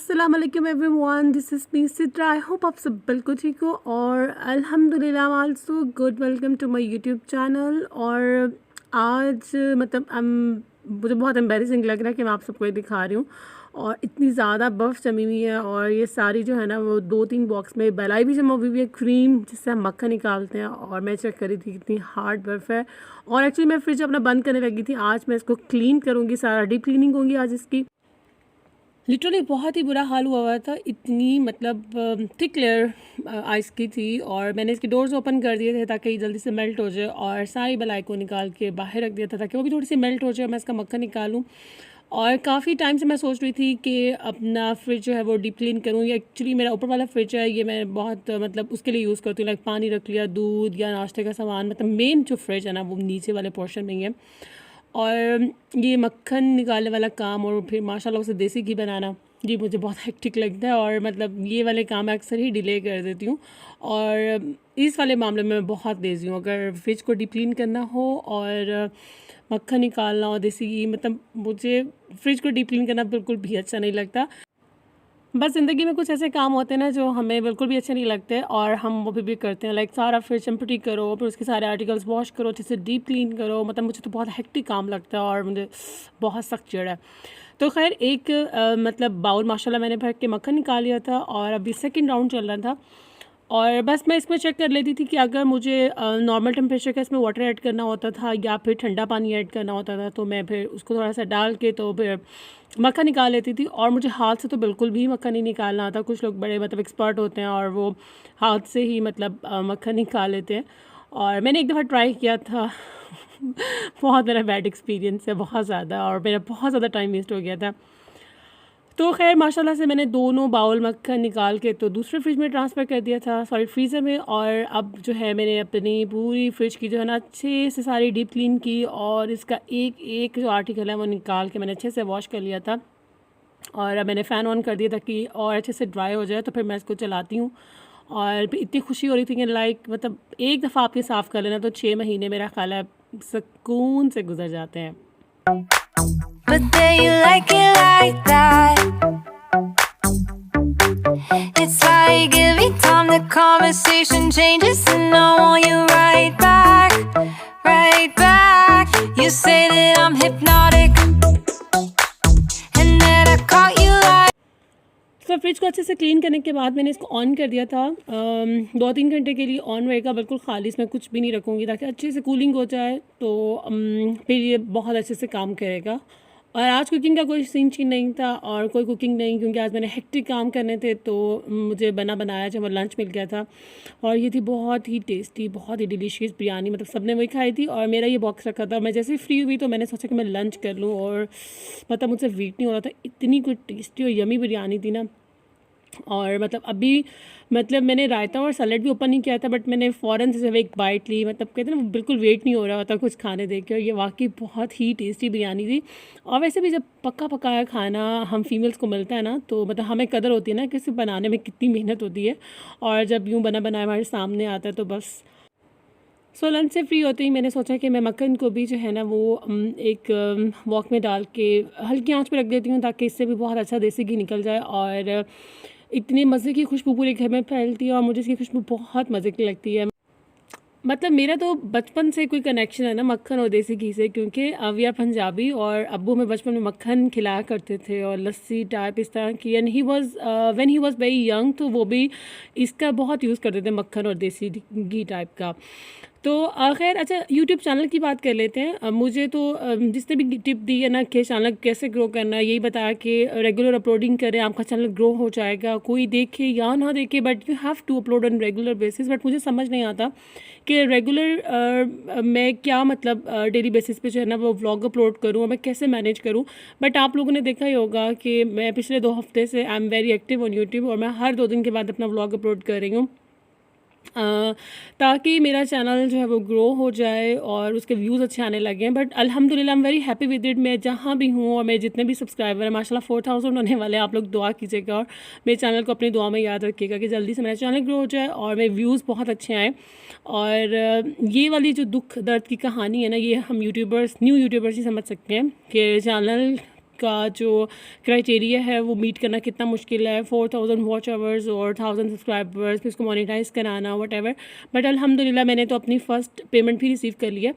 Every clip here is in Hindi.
अस्सलाम वालेकुम everyone, this is me Sitra. I hope आप सब बिल्कुल ठीक हो और अल्हम्दुलिल्लाह I am also good. Welcome to my YouTube channel. और आज मुझे बहुत एम्बैरेसिंग लग रहा है कि मैं आप सबको ये दिखा रही हूँ। और इतनी ज़्यादा बर्फ़ जमी हुई है और ये सारी जो है ना वो 2-3 बॉक्स में बलाई भी जमा हुई है, क्रीम जिससे हम मक्खन निकालते हैं। और मैं चेक करी थी कितनी हार्ड बर्फ़ है। और एक्चुअली मैं फ्रिज अपना बंद करने लगी थी। आज मैं इसको क्लीन करूँगी, सारा डीप क्लीनिंग होगी आज इसकी। लिटरली बहुत ही बुरा हाल हुआ था। इतनी मतलब थिक लेयर आइस की थी और मैंने इसके डोर्स ओपन कर दिए थे ताकि जल्दी से मेल्ट हो जाए और सारी बलाई को निकाल के बाहर रख दिया था ताकि वो भी थोड़ी सी मेल्ट हो जाए, मैं इसका मक्खन निकालूं। और काफ़ी टाइम से मैं सोच रही थी कि अपना फ्रिज जो है वो डीप क्लीन करूँ। ये एक्चुअली मेरा ऊपर वाला फ्रिज है, ये मैं बहुत मतलब उसके लिए यूज़ करती हूँ। लाइक पानी रख लिया, दूध या नाश्ते का सामान, मतलब मेन जो फ्रिज है ना वो नीचे वाले पोर्शन में ही है। और ये मक्खन निकालने वाला काम और फिर माशाल्लाह उसे देसी घी बनाना, ये मुझे बहुत हेक्टिक लगता है। और मतलब ये वाले काम मैं अक्सर ही डिले कर देती हूँ और इस वाले मामले में मैं बहुत तेज़ी हूँ। अगर फ्रिज को डीप क्लीन करना हो और मक्खन निकालना हो देसी घी, मतलब मुझे फ्रिज को डीप क्लीन करना बिल्कुल भी अच्छा नहीं लगता। बस ज़िंदगी में कुछ ऐसे काम होते हैं ना जो हमें बिल्कुल भी अच्छे नहीं लगते और हम वो भी करते हैं। लाइक सारा फ्रिज एम्प्टी करो, फिर उसके सारे आर्टिकल्स वॉश करो, अच्छे से डीप क्लीन करो। मतलब मुझे तो बहुत हेक्टिक काम लगता है और मुझे बहुत सख्त चिढ़ है। तो खैर एक मतलब बाउल माशाल्लाह मैंने भर के मक्खन निकाल लिया था और अभी सेकंड राउंड चल रहा था। और बस मैं इसमें चेक कर लेती थी कि अगर मुझे नॉर्मल टेम्परेचर का इसमें वाटर ऐड करना होता था या फिर ठंडा पानी ऐड करना होता था, तो मैं फिर उसको थोड़ा सा डाल के तो फिर मक्खन निकाल लेती थी। और मुझे हाथ से तो बिल्कुल भी मक्खन नहीं निकालना आता। कुछ लोग बड़े मतलब एक्सपर्ट होते हैं और वो हाथ से ही मतलब मक्खन निकाल लेते हैं। और मैंने एक दफ़ा ट्राई किया था बहुत मेरा बैड एक्सपीरियंस है, बहुत ज़्यादा, और मेरा बहुत ज़्यादा टाइम वेस्ट हो गया था। तो खैर माशाल्लाह से मैंने दोनों बाउल मक्खन निकाल के तो दूसरे फ्रिज में ट्रांसफ़र कर दिया था, सॉरी फ्रीज़र में। और अब जो है मैंने अपनी पूरी फ्रिज की जो है ना अच्छे से सारी डीप क्लीन की और इसका एक एक जो आर्टिकल है वो निकाल के मैंने अच्छे से वॉश कर लिया था। और अब मैंने फ़ैन ऑन कर दिया ताकि और अच्छे से ड्राई हो जाए, तो फिर मैं इसको चलाती हूँ। और फिर इतनी खुशी हो रही थी कि लाइक मतलब एक दफ़ा आप ये साफ़ कर लेना तो 6 महीने मेरा ख़्याल है सुकून से गुजर जाते हैं। But then you like it like that. It's like every time the conversation changes and I want you right back, right back. You say that I'm hypnotic and that I caught you like. तो फ्रिज को अच्छे से क्लीन करने के बाद मैंने इसको ऑन कर दिया था। 2-3 घंटे के लिए ऑन रहेगा, बिल्कुल खाली, इसमें कुछ भी नहीं रखूँगी ताकि अच्छे से कूलिंग हो जाए। तो फिर ये बहुत अच्छे से काम करेगा। और आज कुकिंग का कोई सीन नहीं था और कोई कुकिंग नहीं, क्योंकि आज मैंने हेक्टिक काम करने थे। तो मुझे बना बनाया जब लंच मिल गया था और ये थी बहुत ही टेस्टी, बहुत ही डिलीशियस बिरयानी। मतलब सबने वही खाई थी और मेरा ये बॉक्स रखा था। मैं जैसे ही फ्री हुई तो मैंने सोचा कि मैं लंच कर लूँ और मतलब मुझसे वेट नहीं हो रहा था, इतनी कोई टेस्टी और यमी बिरयानी थी ना। और मतलब अभी मतलब मैंने रायता और सैलेड भी ओपन नहीं किया था, बट मैंने फ़ौरन से एक बाइट ली। मतलब कहते हैं ना बिल्कुल वेट नहीं हो रहा होता कुछ खाने देख के, और ये वाकई बहुत ही टेस्टी बिरयानी थी। और वैसे भी जब पका पकाया खाना हम फीमेल्स को मिलता है ना, तो मतलब हमें कदर होती है ना कि इसे बनाने में कितनी मेहनत होती है। और जब यूँ बना बनाया हमारे सामने आता है तो बस। सो लंच से फ्री होते ही मैंने सोचा कि मैं मक्खन को भी जो है ना वो एक वॉक में डाल के हल्की आंच पे रख देती हूँ ताकि इससे भी बहुत अच्छा देसी घी निकल जाए। और इतनी मज़े की खुशबू पूरे घर में फैलती है और मुझे इसकी खुशबू बहुत मज़े की लगती है। मतलब मेरा तो बचपन से कोई कनेक्शन है ना मक्खन और देसी घी से, क्योंकि वी आर पंजाबी और अब्बू में बचपन में मक्खन खिलाया करते थे और लस्सी टाइप इस तरह की। And he was when he was very young, तो वो भी इसका बहुत यूज़ करते थे, मक्खन और देसी घी टाइप का। तो खैर अच्छा, यूट्यूब चैनल की बात कर लेते हैं। मुझे तो जिसने भी टिप दी है ना कि चैनल कैसे ग्रो करना है, यही बताया कि रेगुलर अपलोडिंग करें, आपका चैनल ग्रो हो जाएगा। कोई देखे या ना देखे, but you have to upload on regular basis. But मुझे समझ नहीं आता कि रेगुलर मैं क्या मतलब डेली बेसिस पे जो है ना वो व्लॉग अपलोड करूँ और मैं कैसे मैनेज करूँ। बट आप लोगों ने देखा ही होगा कि मैं पिछले 2 हफ्ते से I am very active on YouTube और मैं हर 2 दिन के बाद अपना व्लॉग अपलोड कर रही हूँ ताकि मेरा चैनल जो है वो ग्रो हो जाए और उसके व्यूज़ अच्छे आने लगे हैं। बट अल्हम्दुलिल्लाह I am very happy with it. मैं जहाँ भी हूँ और मेरे जितने भी सब्सक्राइबर हैं माशाल्लाह 4000 होने वाले हैं। आप लोग दुआ कीजिएगा और मेरे चैनल को अपनी दुआ में याद रखिएगा कि जल्दी से मेरा चैनल ग्रो हो जाए और मेरे व्यूज़ बहुत अच्छे आएँ। और ये वाली जो दुख दर्द की कहानी है ना, ये हम यूट्यूबर्स, न्यू यूट्यूबर्स ही समझ सकते हैं कि चैनल का जो क्राइटेरिया है वो मीट करना कितना मुश्किल है, 4000 वॉच आवर्स और 1000 सब्सक्राइबर्स, फिर उसको मोनेटाइज कराना, वट एवर। बट अल्हम्दुलिल्लाह मैंने तो अपनी फ़र्स्ट पेमेंट भी रिसीव कर लिया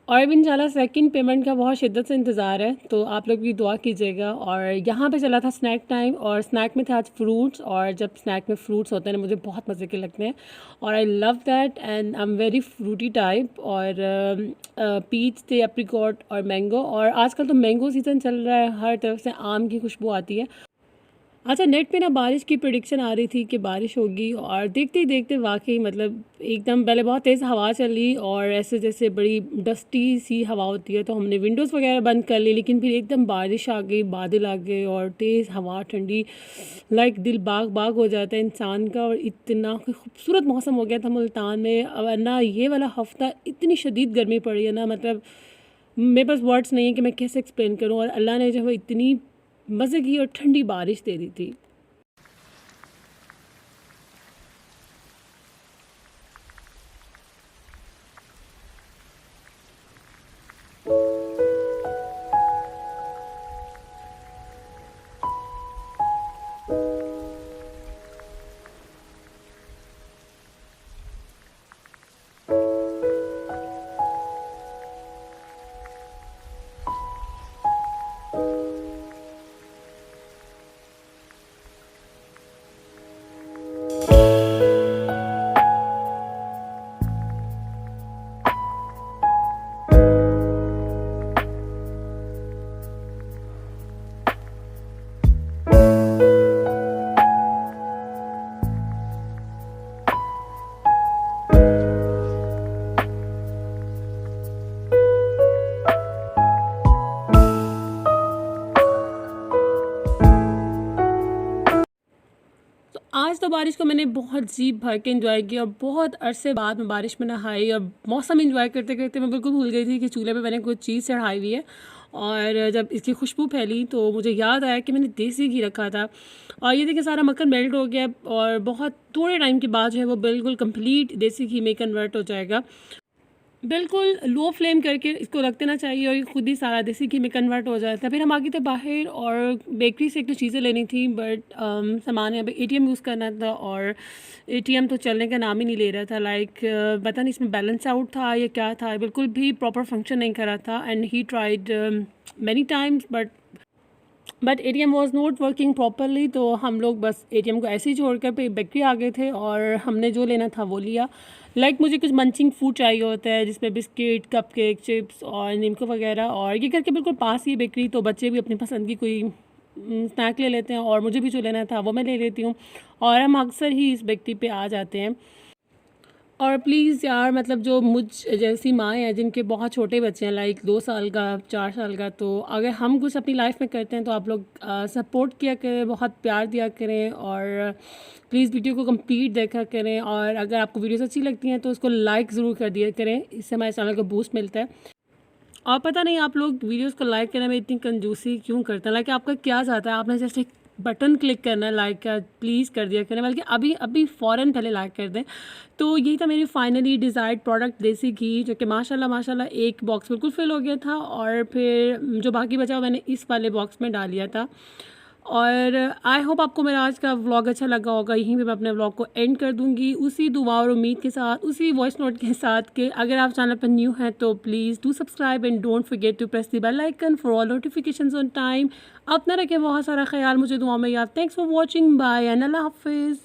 और अब इंशाल्लाह सेकंड पेमेंट का बहुत शिद्दत से इंतज़ार है, तो आप लोग भी दुआ कीजिएगा। और यहाँ पे चला था स्नैक टाइम और स्नैक में थे आज फ्रूट्स, और जब स्नैक में फ्रूट्स होते हैं ना मुझे बहुत मज़े के लगते हैं और I love that and I am very Frooti type. और पीच थे, एप्रिकॉट और मैंगो, और आजकल तो मैंगो सीज़न चल रहा है, हर तरफ से आम की खुशबू आती है। अच्छा, नेट पे ना बारिश की प्रेडिक्शन आ रही थी कि बारिश होगी, और देखते ही देखते वाकई मतलब एकदम पहले बहुत तेज़ हवा चली और ऐसे जैसे बड़ी डस्टी सी हवा होती है, तो हमने विंडोज़ वगैरह बंद कर ली, लेकिन फिर एकदम बारिश आ गई, बादल आ गए और तेज़ हवा, ठंडी, लाइक दिल बाग बाग हो जाता है इंसान का। और इतना खूबसूरत मौसम हो गया था मुल्तान में, वरना ये वाला हफ़्ता इतनी शदीद गर्मी पड़ी है ना, मतलब मेरे पास वर्ड्स नहीं है कि मैं कैसे एक्सप्लेन करूँ। और अल्लाह ने जो है इतनी मज़े की और ठंडी बारिश दे दी थी। आज तो बारिश को मैंने बहुत जी भर के एंजॉय किया और बहुत अरसे बाद मैं बारिश में नहाई, और मौसम एंजॉय करते करते मैं बिल्कुल भूल गई थी कि चूल्हे पे मैंने कुछ चीज़ चढ़ाई हुई है। और जब इसकी खुशबू फैली तो मुझे याद आया कि मैंने देसी घी रखा था, और ये देखिए सारा मक्खन मेल्ट हो गया और बहुत थोड़े टाइम के बाद जो है वो बिल्कुल कंप्लीट देसी घी में कन्वर्ट हो जाएगा। बिल्कुल लो फ्लेम करके इसको रख देना चाहिए और ये खुद ही सारा देसी घी में कन्वर्ट हो जाता है। फिर हम आ गए थे बाहर और बेकरी से एक तो चीज़ें लेनी थी, बट सामान यहाँ पे एटीएम यूज़ करना था और एटीएम तो चलने का नाम ही नहीं ले रहा था। लाइक पता नहीं इसमें बैलेंस आउट था या क्या था, बिल्कुल भी प्रॉपर फंक्शन नहीं कर रहा था। And he tried many times but ATM was not working properly. तो हम लोग बस एटीएम को ऐसे ही छोड़कर फिर बेकरी आ गए थे और हमने जो लेना था वो लिया। लाइक मुझे कुछ मंचिंग फूड चाहिए होता है जिसमें बिस्किट, कपकेक, चिप्स और निमको वगैरह, और ये करके बिल्कुल पास ही बेकरी, तो बच्चे भी अपनी पसंद की कोई स्नैक ले लेते हैं और मुझे भी जो लेना था वो मैं ले लेती हूँ, और हम अक्सर ही इस बेकरी पे आ जाते हैं। और प्लीज़ यार, मतलब जो मुझ जैसी माएँ हैं जिनके बहुत छोटे बच्चे हैं, लाइक 2 साल का, 4 साल का, तो अगर हम कुछ अपनी लाइफ में करते हैं तो आप लोग सपोर्ट किया करें, बहुत प्यार दिया करें, और प्लीज़ वीडियो को कंप्लीट देखा करें। और अगर आपको वीडियोस अच्छी लगती हैं तो उसको लाइक ज़रूर कर दिया करें, इससे हमारे चैनल को बूस्ट मिलता है। और पता नहीं आप लोग वीडियोस को लाइक करने में इतनी कंजूसी क्यों करते हैं, लाइक आपका क्या चाहता है, आपने जस्ट एक बटन क्लिक करना है लाइक का, प्लीज़ कर दिया करें, बल्कि अभी अभी फ़ौरन पहले लाइक कर दें। तो यही था मेरी फाइनली डिज़ायर्ड प्रोडक्ट देसी घी, जो कि माशाल्लाह एक बॉक्स बिल्कुल फिल हो गया था, और फिर जो बाकी बचा वो मैंने इस वाले बॉक्स में डाल लिया था। और आई होप आपको मेरा आज का व्लॉग अच्छा लगा होगा। यहीं पे मैं अपने व्लॉग को एंड कर दूंगी, उसी दुआ और उम्मीद के साथ, उसी वॉइस नोट के साथ कि अगर आप चैनल पर न्यू हैं तो please do subscribe and don't forget to press the bell icon for all notifications on time. अपना रखें बहुत सारा ख्याल, मुझे दुआ में याद। Thanks for watching, bye and अल्लाह हाफिज़।